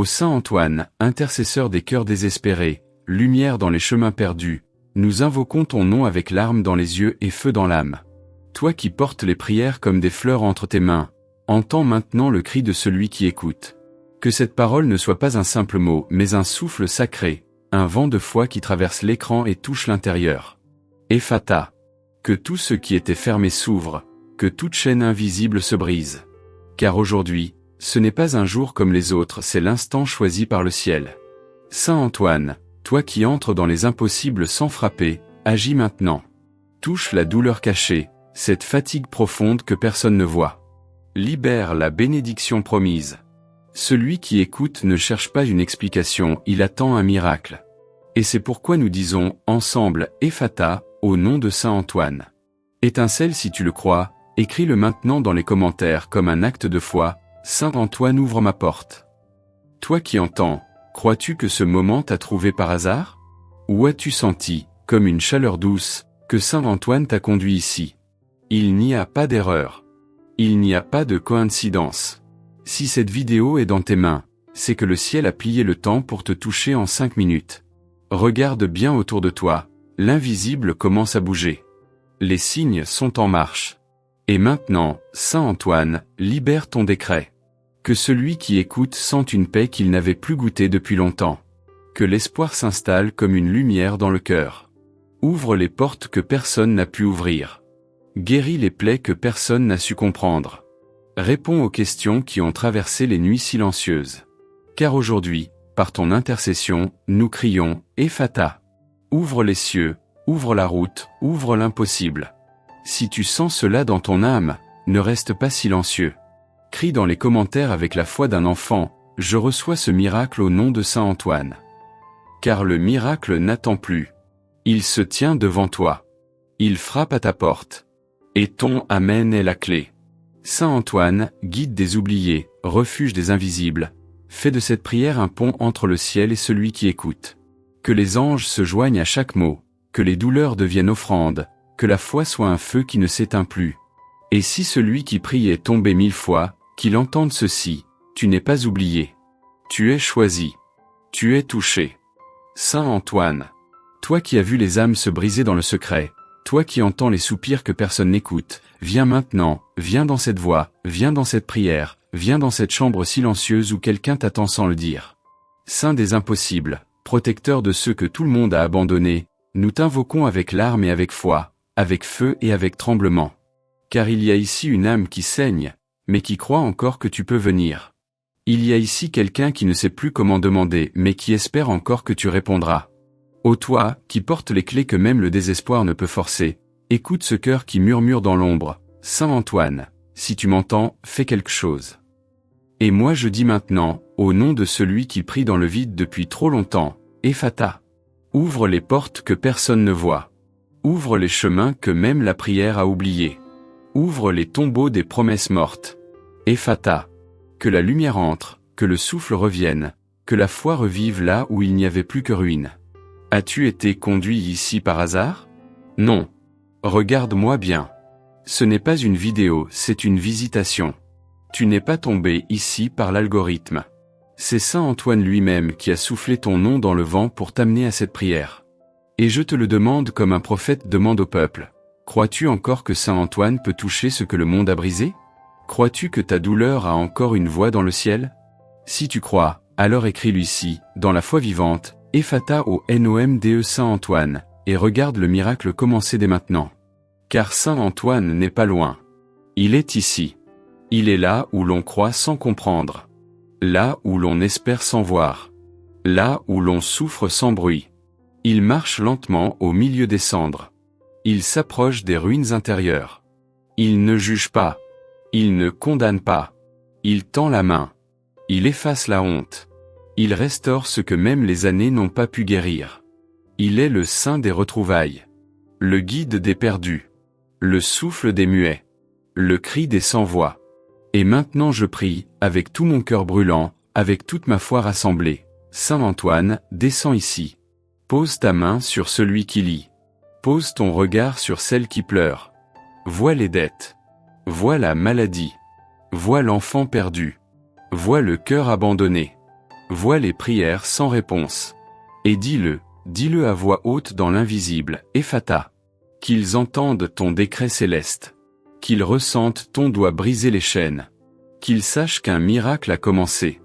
Ô Saint Antoine, intercesseur des cœurs désespérés, lumière dans les chemins perdus, nous invoquons ton nom avec larmes dans les yeux et feu dans l'âme. Toi qui portes les prières comme des fleurs entre tes mains, entends maintenant le cri de celui qui écoute. Que cette parole ne soit pas un simple mot, mais un souffle sacré, un vent de foi qui traverse l'écran et touche l'intérieur. Ephata. Que tout ce qui était fermé s'ouvre, que toute chaîne invisible se brise. Car aujourd'hui, ce n'est pas un jour comme les autres, c'est l'instant choisi par le ciel. Saint Antoine, toi qui entres dans les impossibles sans frapper, agis maintenant. Touche la douleur cachée, cette fatigue profonde que personne ne voit. Libère la bénédiction promise. Celui qui écoute ne cherche pas une explication, il attend un miracle. Et c'est pourquoi nous disons, ensemble, Ephata, au nom de Saint Antoine. Étincelle si tu le crois, écris-le maintenant dans les commentaires comme un acte de foi, Saint Antoine ouvre ma porte. Toi qui entends, crois-tu que ce moment t'a trouvé par hasard? Ou as-tu senti, comme une chaleur douce, que Saint Antoine t'a conduit ici? Il n'y a pas d'erreur. Il n'y a pas de coïncidence. Si cette vidéo est dans tes mains, c'est que le ciel a plié le temps pour te toucher en 5 minutes. Regarde bien autour de toi, l'invisible commence à bouger. Les signes sont en marche. Et maintenant, Saint Antoine, libère ton décret. Que celui qui écoute sente une paix qu'il n'avait plus goûtée depuis longtemps. Que l'espoir s'installe comme une lumière dans le cœur. Ouvre les portes que personne n'a pu ouvrir. Guéris les plaies que personne n'a su comprendre. Réponds aux questions qui ont traversé les nuits silencieuses. Car aujourd'hui, par ton intercession, nous crions, Ephata. Ouvre les cieux, ouvre la route, ouvre l'impossible. Si tu sens cela dans ton âme, ne reste pas silencieux. Crie dans les commentaires avec la foi d'un enfant, je reçois ce miracle au nom de Saint Antoine. Car le miracle n'attend plus. Il se tient devant toi. Il frappe à ta porte. Et ton Amen est la clé. Saint Antoine, guide des oubliés, refuge des invisibles, fais de cette prière un pont entre le ciel et celui qui écoute. Que les anges se joignent à chaque mot, que les douleurs deviennent offrandes, que la foi soit un feu qui ne s'éteint plus. Et si celui qui prie est tombé 1000 fois, qu'il entende ceci, tu n'es pas oublié. Tu es choisi. Tu es touché. Saint Antoine. Toi qui as vu les âmes se briser dans le secret, toi qui entends les soupirs que personne n'écoute, viens maintenant, viens dans cette voie, viens dans cette prière, viens dans cette chambre silencieuse où quelqu'un t'attend sans le dire. Saint des impossibles, protecteur de ceux que tout le monde a abandonnés, nous t'invoquons avec larmes et avec foi, avec feu et avec tremblement. Car il y a ici une âme qui saigne, mais qui croit encore que tu peux venir. Il y a ici quelqu'un qui ne sait plus comment demander, mais qui espère encore que tu répondras. Ô toi, qui portes les clés que même le désespoir ne peut forcer, écoute ce cœur qui murmure dans l'ombre, Saint Antoine, si tu m'entends, fais quelque chose. Et moi je dis maintenant, au nom de celui qui prie dans le vide depuis trop longtemps, Ephata. Ouvre les portes que personne ne voit. Ouvre les chemins que même la prière a oubliés. Ouvre les tombeaux des promesses mortes. Ephata. Que la lumière entre, que le souffle revienne, que la foi revive là où il n'y avait plus que ruine. As-tu été conduit ici par hasard? Non. Regarde-moi bien. Ce n'est pas une vidéo, c'est une visitation. Tu n'es pas tombé ici par l'algorithme. C'est Saint Antoine lui-même qui a soufflé ton nom dans le vent pour t'amener à cette prière. Et je te le demande comme un prophète demande au peuple. Crois-tu encore que Saint Antoine peut toucher ce que le monde a brisé? Crois-tu que ta douleur a encore une voix dans le ciel? Si tu crois, alors écris-lui ici, dans la foi vivante, Ephata au NOMDE Saint Antoine, et regarde le miracle commencer dès maintenant. Car Saint Antoine n'est pas loin. Il est ici. Il est là où l'on croit sans comprendre. Là où l'on espère sans voir. Là où l'on souffre sans bruit. Il marche lentement au milieu des cendres. Il s'approche des ruines intérieures. Il ne juge pas. Il ne condamne pas. Il tend la main. Il efface la honte. Il restaure ce que même les années n'ont pas pu guérir. Il est le saint des retrouvailles. Le guide des perdus. Le souffle des muets. Le cri des sans-voix. Et maintenant je prie, avec tout mon cœur brûlant, avec toute ma foi rassemblée. Saint Antoine, descends ici. Pose ta main sur celui qui lit. Pose ton regard sur celle qui pleure. Vois les dettes. Vois la maladie. Vois l'enfant perdu. Vois le cœur abandonné. Vois les prières sans réponse. Et dis-le à voix haute dans l'invisible, Ephata. Qu'ils entendent ton décret céleste. Qu'ils ressentent ton doigt briser les chaînes. Qu'ils sachent qu'un miracle a commencé.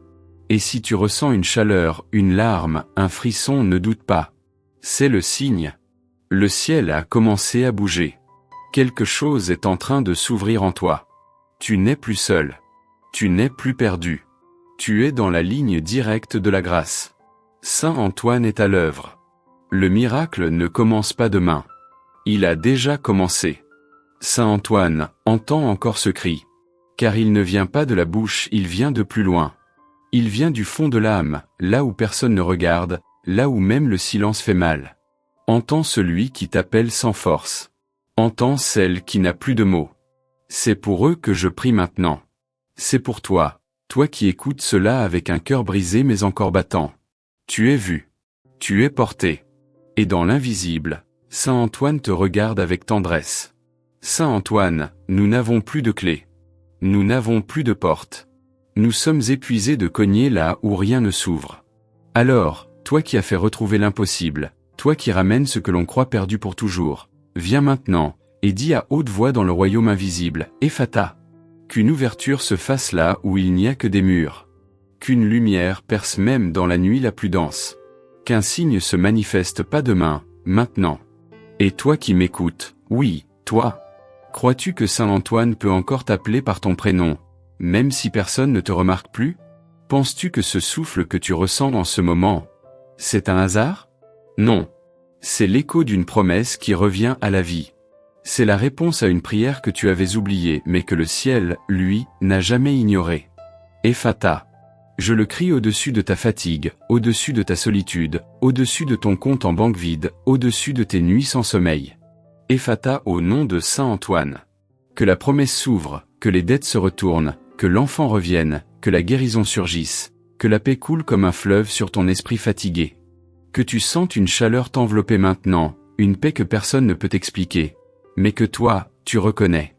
Et si tu ressens une chaleur, une larme, un frisson, ne doute pas. C'est le signe. Le ciel a commencé à bouger. Quelque chose est en train de s'ouvrir en toi. Tu n'es plus seul. Tu n'es plus perdu. Tu es dans la ligne directe de la grâce. Saint Antoine est à l'œuvre. Le miracle ne commence pas demain. Il a déjà commencé. Saint Antoine entend encore ce cri. Car il ne vient pas de la bouche, il vient de plus loin. Il vient du fond de l'âme, là où personne ne regarde, là où même le silence fait mal. Entends celui qui t'appelle sans force. Entends celle qui n'a plus de mots. C'est pour eux que je prie maintenant. C'est pour toi, toi qui écoutes cela avec un cœur brisé mais encore battant. Tu es vu. Tu es porté. Et dans l'invisible, Saint Antoine te regarde avec tendresse. Saint Antoine, nous n'avons plus de clé. Nous n'avons plus de porte. Nous sommes épuisés de cogner là où rien ne s'ouvre. Alors, toi qui as fait retrouver l'impossible, toi qui ramènes ce que l'on croit perdu pour toujours, viens maintenant, et dis à haute voix dans le royaume invisible, Ephata. Qu'une ouverture se fasse là où il n'y a que des murs. Qu'une lumière perce même dans la nuit la plus dense. Qu'un signe se manifeste pas demain, maintenant. Et toi qui m'écoutes, oui, toi. Crois-tu que Saint Antoine peut encore t'appeler par ton prénom, même si personne ne te remarque plus? Penses-tu que ce souffle que tu ressens en ce moment, c'est un hasard? Non. C'est l'écho d'une promesse qui revient à la vie. C'est la réponse à une prière que tu avais oubliée mais que le ciel, lui, n'a jamais ignorée. Ephata. Je le crie au-dessus de ta fatigue, au-dessus de ta solitude, au-dessus de ton compte en banque vide, au-dessus de tes nuits sans sommeil. Ephata au nom de Saint Antoine. Que la promesse s'ouvre, que les dettes se retournent, que l'enfant revienne, que la guérison surgisse, que la paix coule comme un fleuve sur ton esprit fatigué. Que tu sentes une chaleur t'envelopper maintenant, une paix que personne ne peut expliquer, mais que toi, tu reconnais.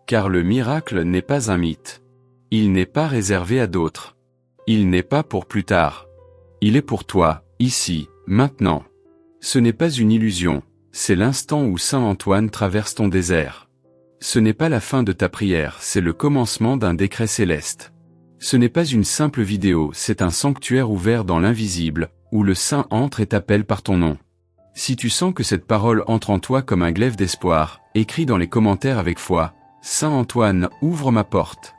Car le miracle n'est pas un mythe. Il n'est pas réservé à d'autres. Il n'est pas pour plus tard. Il est pour toi, ici, maintenant. Ce n'est pas une illusion, c'est l'instant où Saint Antoine traverse ton désert. Ce n'est pas la fin de ta prière, c'est le commencement d'un décret céleste. Ce n'est pas une simple vidéo, c'est un sanctuaire ouvert dans l'invisible, où le Saint entre et t'appelle par ton nom. Si tu sens que cette parole entre en toi comme un glaive d'espoir, écris dans les commentaires avec foi, Saint Antoine, ouvre ma porte.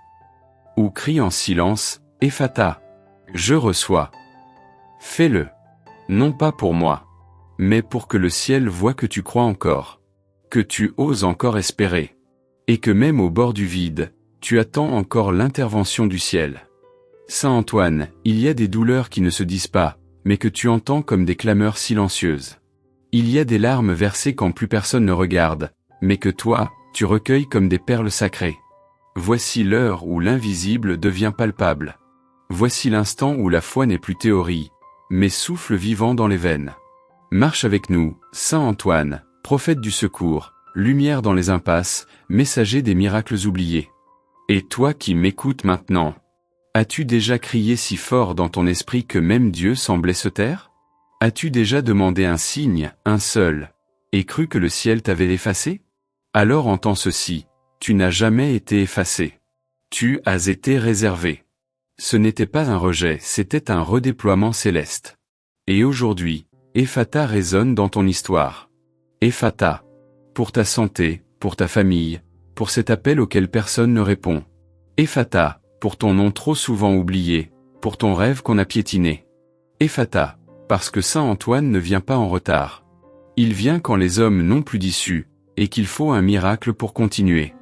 Ou crie en silence, Ephata. Je reçois. Fais-le. Non pas pour moi, mais pour que le ciel voie que tu crois encore. Que tu oses encore espérer. Et que même au bord du vide, tu attends encore l'intervention du ciel. Saint Antoine, il y a des douleurs qui ne se disent pas, mais que tu entends comme des clameurs silencieuses. Il y a des larmes versées quand plus personne ne regarde, mais que toi, tu recueilles comme des perles sacrées. Voici l'heure où l'invisible devient palpable. Voici l'instant où la foi n'est plus théorie, mais souffle vivant dans les veines. Marche avec nous, Saint Antoine, prophète du secours, lumière dans les impasses, messager des miracles oubliés. Et toi qui m'écoutes maintenant, as-tu déjà crié si fort dans ton esprit que même Dieu semblait se taire? As-tu déjà demandé un signe, un seul, et cru que le ciel t'avait effacé? Alors entends ceci, tu n'as jamais été effacé. Tu as été réservé. Ce n'était pas un rejet, c'était un redéploiement céleste. Et aujourd'hui, Ephata résonne dans ton histoire. Ephata. Pour ta santé, pour ta famille, pour cet appel auquel personne ne répond. Ephata, pour ton nom trop souvent oublié, pour ton rêve qu'on a piétiné. Ephata, parce que Saint Antoine ne vient pas en retard. Il vient quand les hommes n'ont plus d'issue, et qu'il faut un miracle pour continuer.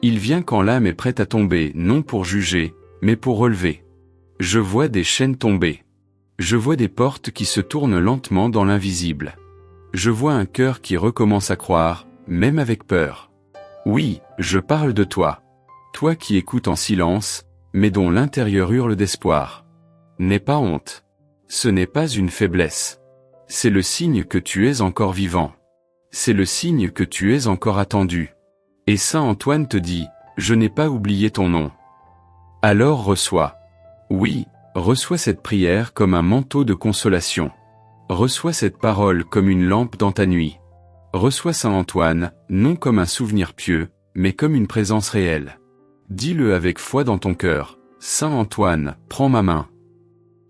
Il vient quand l'âme est prête à tomber, non pour juger, mais pour relever. Je vois des chaînes tomber. Je vois des portes qui se tournent lentement dans l'invisible. Je vois un cœur qui recommence à croire, même avec peur. Oui, je parle de toi. Toi qui écoutes en silence, mais dont l'intérieur hurle d'espoir. N'aie pas honte. Ce n'est pas une faiblesse. C'est le signe que tu es encore vivant. C'est le signe que tu es encore attendu. Et Saint Antoine te dit, je n'ai pas oublié ton nom. Alors reçois. Oui, Reçois cette prière comme un manteau de consolation. Reçois cette parole comme une lampe dans ta nuit. Reçois Saint Antoine, non comme un souvenir pieux, mais comme une présence réelle. Dis-le avec foi dans ton cœur, Saint Antoine, prends ma main.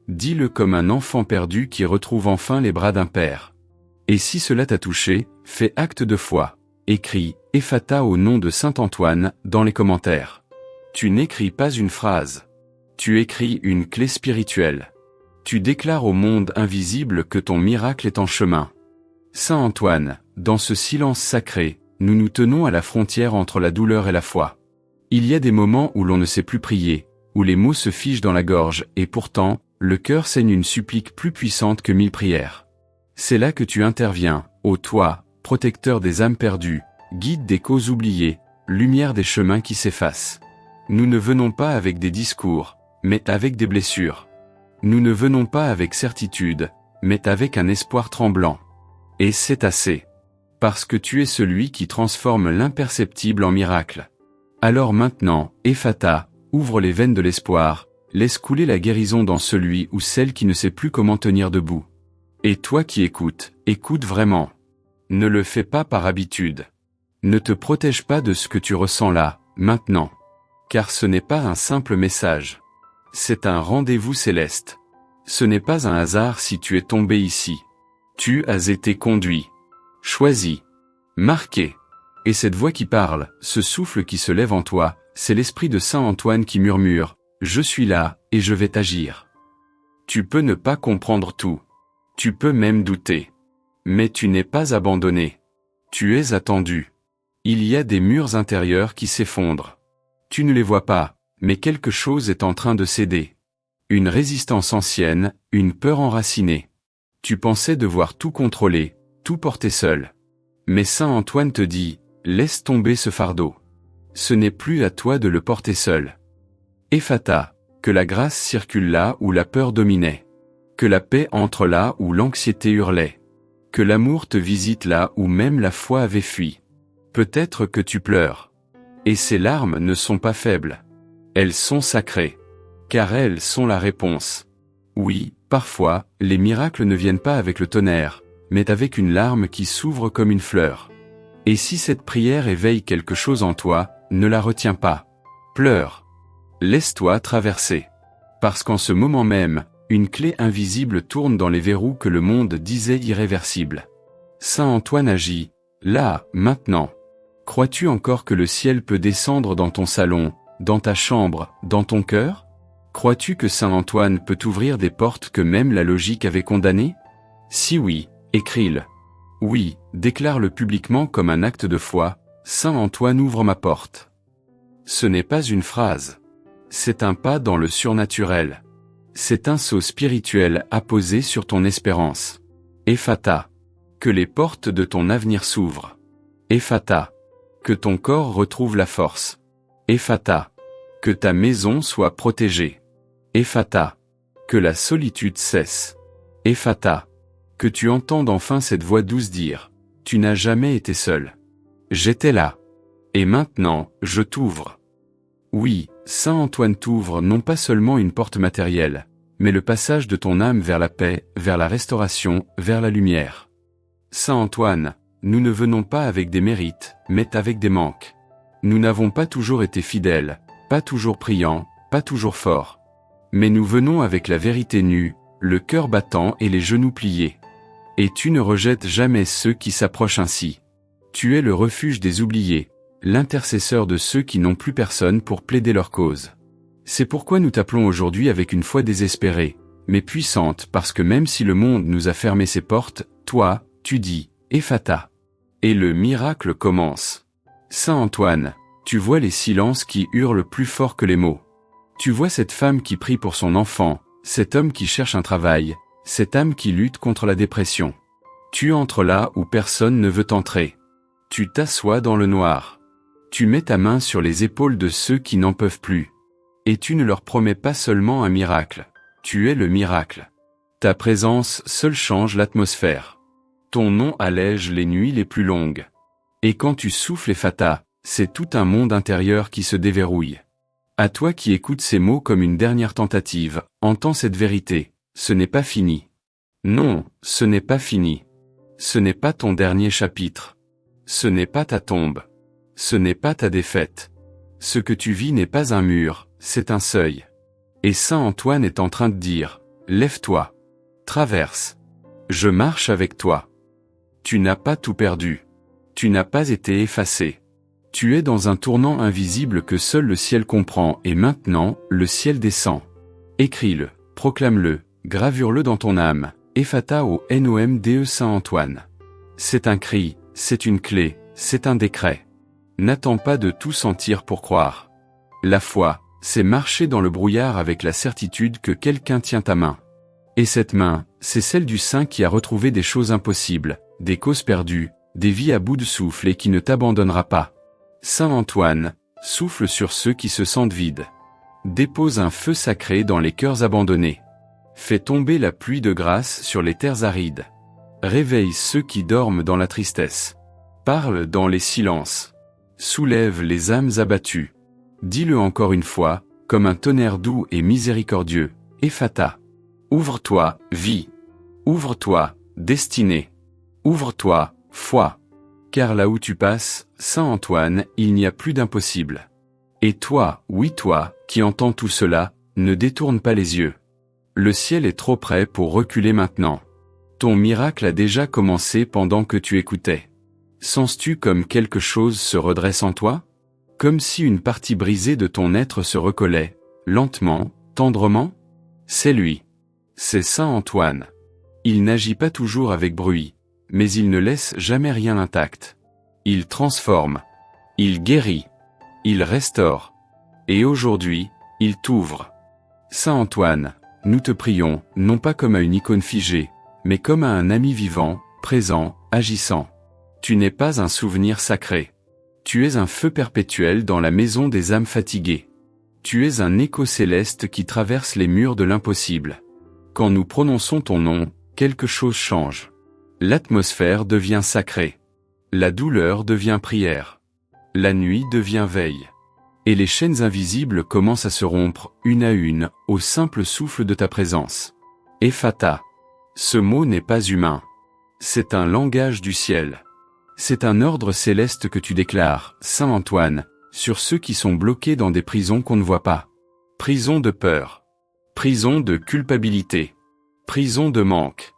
Dis-le comme un enfant perdu qui retrouve enfin les bras d'un père. Et si cela t'a touché, fais acte de foi. Écris « Ephata » au nom de Saint Antoine dans les commentaires. Tu n'écris pas une phrase. Tu écris une clé spirituelle. Tu déclares au monde invisible que ton miracle est en chemin. Saint Antoine, dans ce silence sacré, nous nous tenons à la frontière entre la douleur et la foi. Il y a des moments où l'on ne sait plus prier, où les mots se figent dans la gorge, et pourtant, le cœur saigne une supplique plus puissante que 1000 prières. C'est là que tu interviens, ô toi, protecteur des âmes perdues, guide des causes oubliées, lumière des chemins qui s'effacent. Nous ne venons pas avec des discours, mais avec des blessures. Nous ne venons pas avec certitude, mais avec un espoir tremblant. Et c'est assez. Parce que tu es celui qui transforme l'imperceptible en miracle. Alors maintenant, Ephata, ouvre les veines de l'espoir, laisse couler la guérison dans celui ou celle qui ne sait plus comment tenir debout. Et toi qui écoutes, écoute vraiment. Ne le fais pas par habitude. Ne te protège pas de ce que tu ressens là, maintenant. Car ce n'est pas un simple message. C'est un rendez-vous céleste. Ce n'est pas un hasard si tu es tombé ici. Tu as été conduit, choisi, marqué. Et cette voix qui parle, ce souffle qui se lève en toi, c'est l'esprit de Saint Antoine qui murmure « Je suis là, et je vais t'agir ». Tu peux ne pas comprendre tout. Tu peux même douter. Mais tu n'es pas abandonné. Tu es attendu. Il y a des murs intérieurs qui s'effondrent. Tu ne les vois pas, mais quelque chose est en train de céder. Une résistance ancienne, une peur enracinée. Tu pensais devoir tout contrôler, tout porter seul. Mais Saint Antoine te dit, laisse tomber ce fardeau. Ce n'est plus à toi de le porter seul. Ephata, que la grâce circule là où la peur dominait. Que la paix entre là où l'anxiété hurlait. Que l'amour te visite là où même la foi avait fui. Peut-être que tu pleures. Et ces larmes ne sont pas faibles. Elles sont sacrées. Car elles sont la réponse. Oui, parfois, les miracles ne viennent pas avec le tonnerre, mais avec une larme qui s'ouvre comme une fleur. Et si cette prière éveille quelque chose en toi, ne la retiens pas. Pleure. Laisse-toi traverser. Parce qu'en ce moment même, une clé invisible tourne dans les verrous que le monde disait irréversibles. Saint Antoine agit, là, maintenant. Crois-tu encore que le ciel peut descendre dans ton salon, dans ta chambre, dans ton cœur? Crois-tu que Saint Antoine peut ouvrir des portes que même la logique avait condamnées? Si oui, écris-le. Oui, déclare-le publiquement comme un acte de foi, Saint Antoine ouvre ma porte. Ce n'est pas une phrase. C'est un pas dans le surnaturel. C'est un sceau spirituel apposé sur ton espérance. Ephata. Que les portes de ton avenir s'ouvrent. Ephata. Que ton corps retrouve la force. Ephata. Que ta maison soit protégée. Ephata. Que la solitude cesse. Ephata. Que tu entendes enfin cette voix douce dire « Tu n'as jamais été seul. J'étais là. Et maintenant, je t'ouvre. » Oui, Saint Antoine t'ouvre non pas seulement une porte matérielle, mais le passage de ton âme vers la paix, vers la restauration, vers la lumière. Saint Antoine, nous ne venons pas avec des mérites, mais avec des manques. Nous n'avons pas toujours été fidèles, pas toujours priants, pas toujours forts. Mais nous venons avec la vérité nue, le cœur battant et les genoux pliés. Et tu ne rejettes jamais ceux qui s'approchent ainsi. Tu es le refuge des oubliés, l'intercesseur de ceux qui n'ont plus personne pour plaider leur cause. C'est pourquoi nous t'appelons aujourd'hui avec une foi désespérée, mais puissante parce que même si le monde nous a fermé ses portes, toi, tu dis, Ephata. Et le miracle commence. Saint Antoine, tu vois les silences qui hurlent plus fort que les mots. Tu vois cette femme qui prie pour son enfant, cet homme qui cherche un travail, cette âme qui lutte contre la dépression. Tu entres là où personne ne veut entrer. Tu t'assois dans le noir. Tu mets ta main sur les épaules de ceux qui n'en peuvent plus. Et tu ne leur promets pas seulement un miracle. Tu es le miracle. Ta présence seule change l'atmosphère. Ton nom allège les nuits les plus longues. Et quand tu souffles Ephata, c'est tout un monde intérieur qui se déverrouille. À toi qui écoutes ces mots comme une dernière tentative, entends cette vérité, ce n'est pas fini. Non, ce n'est pas fini. Ce n'est pas ton dernier chapitre. Ce n'est pas ta tombe. Ce n'est pas ta défaite. Ce que tu vis n'est pas un mur, c'est un seuil. Et Saint Antoine est en train de dire, lève-toi. Traverse. Je marche avec toi. Tu n'as pas tout perdu. Tu n'as pas été effacé. Tu es dans un tournant invisible que seul le ciel comprend et maintenant, le ciel descend. Écris-le, proclame-le, gravure-le dans ton âme, Ephata au NOMDE Saint Antoine. C'est un cri, c'est une clé, c'est un décret. N'attends pas de tout sentir pour croire. La foi, c'est marcher dans le brouillard avec la certitude que quelqu'un tient ta main. Et cette main, c'est celle du saint qui a retrouvé des choses impossibles, des causes perdues, des vies à bout de souffle et qui ne t'abandonnera pas. Saint Antoine, souffle sur ceux qui se sentent vides. Dépose un feu sacré dans les cœurs abandonnés. Fais tomber la pluie de grâce sur les terres arides. Réveille ceux qui dorment dans la tristesse. Parle dans les silences. Soulève les âmes abattues. Dis-le encore une fois, comme un tonnerre doux et miséricordieux, Ephata. Ouvre-toi, vie. Ouvre-toi, destinée. Ouvre-toi, foi. Car là où tu passes, Saint Antoine, il n'y a plus d'impossible. Et toi, oui toi, qui entends tout cela, ne détourne pas les yeux. Le ciel est trop près pour reculer maintenant. Ton miracle a déjà commencé pendant que tu écoutais. Sens-tu comme quelque chose se redresse en toi? Comme si une partie brisée de ton être se recollait, lentement, tendrement? C'est lui. C'est Saint Antoine. Il n'agit pas toujours avec bruit, mais il ne laisse jamais rien intact. Il transforme. Il guérit. Il restaure. Et aujourd'hui, il t'ouvre. Saint Antoine, nous te prions, non pas comme à une icône figée, mais comme à un ami vivant, présent, agissant. Tu n'es pas un souvenir sacré. Tu es un feu perpétuel dans la maison des âmes fatiguées. Tu es un écho céleste qui traverse les murs de l'impossible. Quand nous prononçons ton nom, quelque chose change. L'atmosphère devient sacrée. La douleur devient prière. La nuit devient veille. Et les chaînes invisibles commencent à se rompre, une à une, au simple souffle de ta présence. Ephata. Ce mot n'est pas humain. C'est un langage du ciel. C'est un ordre céleste que tu déclares, Saint Antoine, sur ceux qui sont bloqués dans des prisons qu'on ne voit pas. Prison de peur. Prison de culpabilité. Prison de manque.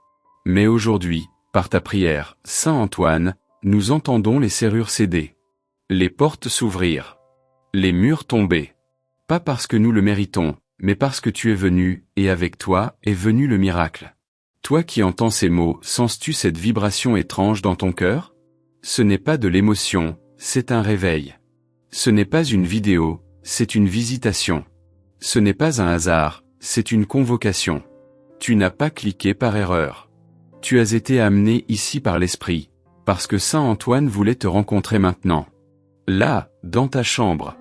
Mais aujourd'hui, par ta prière, Saint Antoine, nous entendons les serrures céder. Les portes s'ouvrir. Les murs tomber. Pas parce que nous le méritons, mais parce que tu es venu, et avec toi est venu le miracle. Toi qui entends ces mots, sens-tu cette vibration étrange dans ton cœur? Ce n'est pas de l'émotion, c'est un réveil. Ce n'est pas une vidéo, c'est une visitation. Ce n'est pas un hasard, c'est une convocation. Tu n'as pas cliqué par erreur. Tu as été amené ici par l'Esprit, parce que Saint Antoine voulait te rencontrer maintenant. Là, dans ta chambre.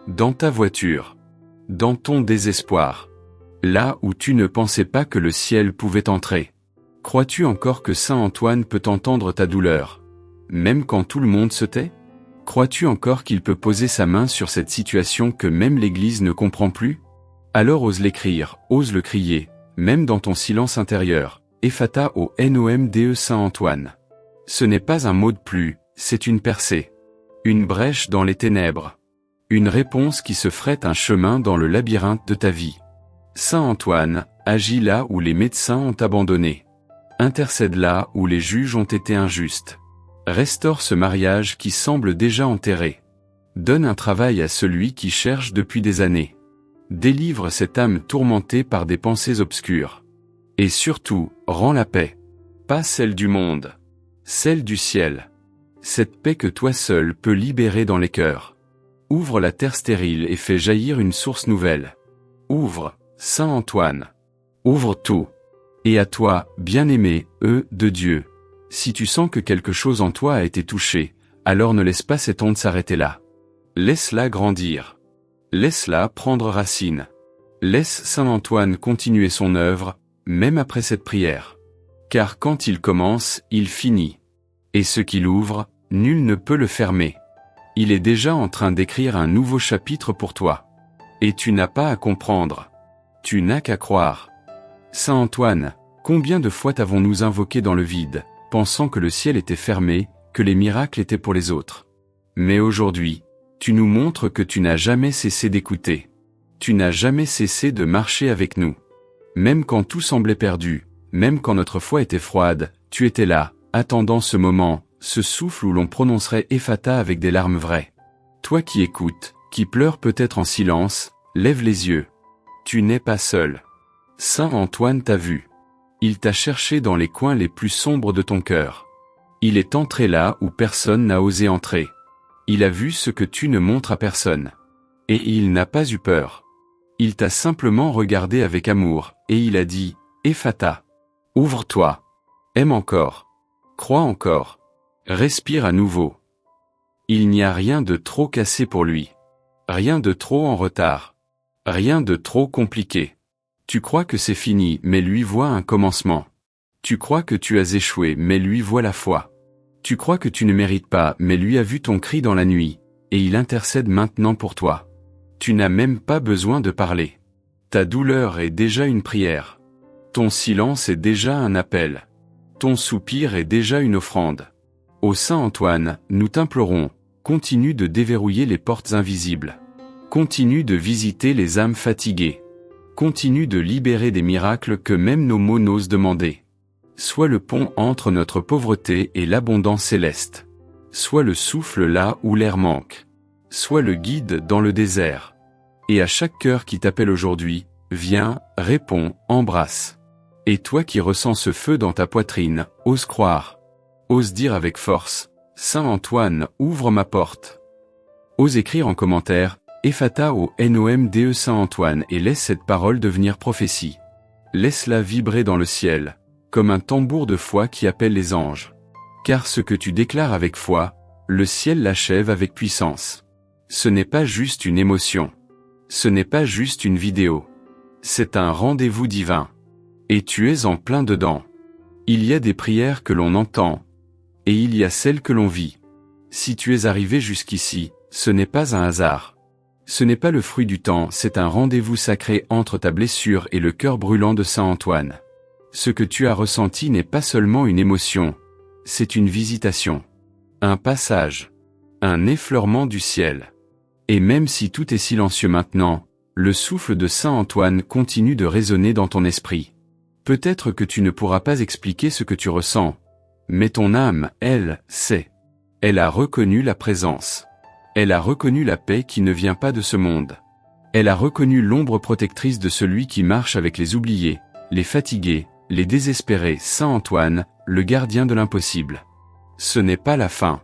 Dans ta voiture. Dans ton désespoir. Là où tu ne pensais pas que le ciel pouvait entrer. Crois-tu encore que Saint Antoine peut entendre ta douleur? Même quand tout le monde se tait? Crois-tu encore qu'il peut poser sa main sur cette situation que même l'Église ne comprend plus? Alors ose l'écrire, ose le crier, même dans ton silence intérieur, Ephata au NOMDE Saint Antoine. Ce n'est pas un mot de plus, c'est une percée. Une brèche dans les ténèbres. Une réponse qui se fraie un chemin dans le labyrinthe de ta vie. Saint Antoine, agis là où les médecins ont abandonné. Intercède là où les juges ont été injustes. Restaure ce mariage qui semble déjà enterré. Donne un travail à celui qui cherche depuis des années. Délivre cette âme tourmentée par des pensées obscures. Et surtout, rends la paix. Pas celle du monde. Celle du ciel. Cette paix que toi seul peux libérer dans les cœurs. Ouvre la terre stérile et fais jaillir une source nouvelle. Ouvre, Saint Antoine. Ouvre tout. Et à toi, bien-aimé, de Dieu. Si tu sens que quelque chose en toi a été touché, alors ne laisse pas cette onde s'arrêter là. Laisse-la grandir. Laisse-la prendre racine. Laisse Saint Antoine continuer son œuvre, même après cette prière. Car quand il commence, il finit. Et ce qu'il ouvre, nul ne peut le fermer. Il est déjà en train d'écrire un nouveau chapitre pour toi. Et tu n'as pas à comprendre. Tu n'as qu'à croire. Saint Antoine, combien de fois t'avons-nous invoqué dans le vide, pensant que le ciel était fermé, que les miracles étaient pour les autres. Mais aujourd'hui, tu nous montres que tu n'as jamais cessé d'écouter. Tu n'as jamais cessé de marcher avec nous. Même quand tout semblait perdu, même quand notre foi était froide, tu étais là, attendant ce moment, ce souffle où l'on prononcerait Ephata avec des larmes vraies. Toi qui écoutes, qui pleures peut-être en silence, lève les yeux. Tu n'es pas seul. Saint Antoine t'a vu. Il t'a cherché dans les coins les plus sombres de ton cœur. Il est entré là où personne n'a osé entrer. Il a vu ce que tu ne montres à personne. Et il n'a pas eu peur. Il t'a simplement regardé avec amour, et il a dit, Ephata. Ouvre-toi. Aime encore. Crois encore. Respire à nouveau. Il n'y a rien de trop cassé pour lui. Rien de trop en retard. Rien de trop compliqué. Tu crois que c'est fini, mais lui voit un commencement. Tu crois que tu as échoué, mais lui voit la foi. Tu crois que tu ne mérites pas, mais lui a vu ton cri dans la nuit, et il intercède maintenant pour toi. Tu n'as même pas besoin de parler. Ta douleur est déjà une prière. Ton silence est déjà un appel. Ton soupir est déjà une offrande. Ô Saint Antoine, nous t'implorons, continue de déverrouiller les portes invisibles. Continue de visiter les âmes fatiguées. Continue de libérer des miracles que même nos mots n'osent demander. Sois le pont entre notre pauvreté et l'abondance céleste. Sois le souffle là où l'air manque. Sois le guide dans le désert. Et à chaque cœur qui t'appelle aujourd'hui, viens, réponds, embrasse. Et toi qui ressens ce feu dans ta poitrine, ose croire. Ose dire avec force, Saint Antoine, ouvre ma porte. Ose écrire en commentaire, Ephata au NOMDE Saint Antoine et laisse cette parole devenir prophétie. Laisse-la vibrer dans le ciel, comme un tambour de foi qui appelle les anges. Car ce que tu déclares avec foi, le ciel l'achève avec puissance. Ce n'est pas juste une émotion. Ce n'est pas juste une vidéo. C'est un rendez-vous divin. Et tu es en plein dedans. Il y a des prières que l'on entend, et il y a celles que l'on vit. Si tu es arrivé jusqu'ici, ce n'est pas un hasard. Ce n'est pas le fruit du temps, c'est un rendez-vous sacré entre ta blessure et le cœur brûlant de Saint Antoine. Ce que tu as ressenti n'est pas seulement une émotion, c'est une visitation. Un passage. Un effleurement du ciel. Et même si tout est silencieux maintenant, le souffle de Saint Antoine continue de résonner dans ton esprit. Peut-être que tu ne pourras pas expliquer ce que tu ressens, mais ton âme, elle, sait. Elle a reconnu la présence. Elle a reconnu la paix qui ne vient pas de ce monde. Elle a reconnu l'ombre protectrice de celui qui marche avec les oubliés, les fatigués, les désespérés. Saint Antoine, le gardien de l'impossible. Ce n'est pas la fin.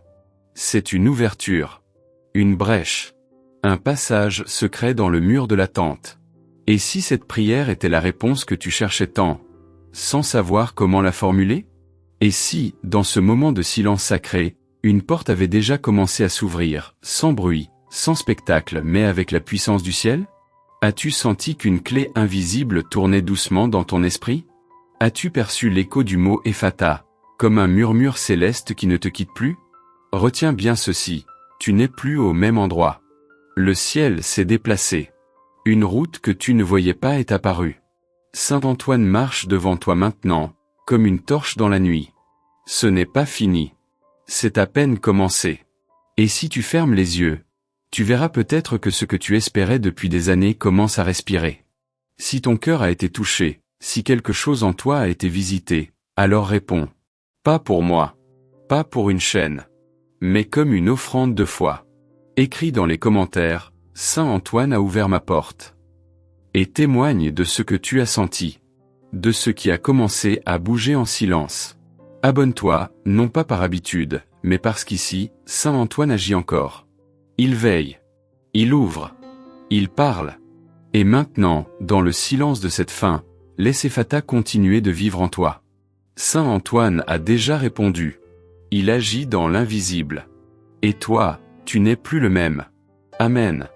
C'est une ouverture. Une brèche. Un passage secret dans le mur de l'attente. Et si cette prière était la réponse que tu cherchais tant, sans savoir comment la formuler? Et si, dans ce moment de silence sacré, une porte avait déjà commencé à s'ouvrir, sans bruit, sans spectacle mais avec la puissance du ciel? As-tu senti qu'une clé invisible tournait doucement dans ton esprit? As-tu perçu l'écho du mot Ephata, comme un murmure céleste qui ne te quitte plus? Retiens bien ceci, tu n'es plus au même endroit. Le ciel s'est déplacé. Une route que tu ne voyais pas est apparue. Saint Antoine marche devant toi maintenant, comme une torche dans la nuit. Ce n'est pas fini. C'est à peine commencé. Et si tu fermes les yeux, tu verras peut-être que ce que tu espérais depuis des années commence à respirer. Si ton cœur a été touché, si quelque chose en toi a été visité, alors réponds. Pas pour moi. Pas pour une chaîne. Mais comme une offrande de foi. Écris dans les commentaires, Saint Antoine a ouvert ma porte. Et témoigne de ce que tu as senti. De ce qui a commencé à bouger en silence. Abonne-toi, non pas par habitude, mais parce qu'ici, Saint Antoine agit encore. Il veille. Il ouvre. Il parle. Et maintenant, dans le silence de cette fin, laisse Ephata continuer de vivre en toi. Saint Antoine a déjà répondu. Il agit dans l'invisible. Et toi, tu n'es plus le même. Amen.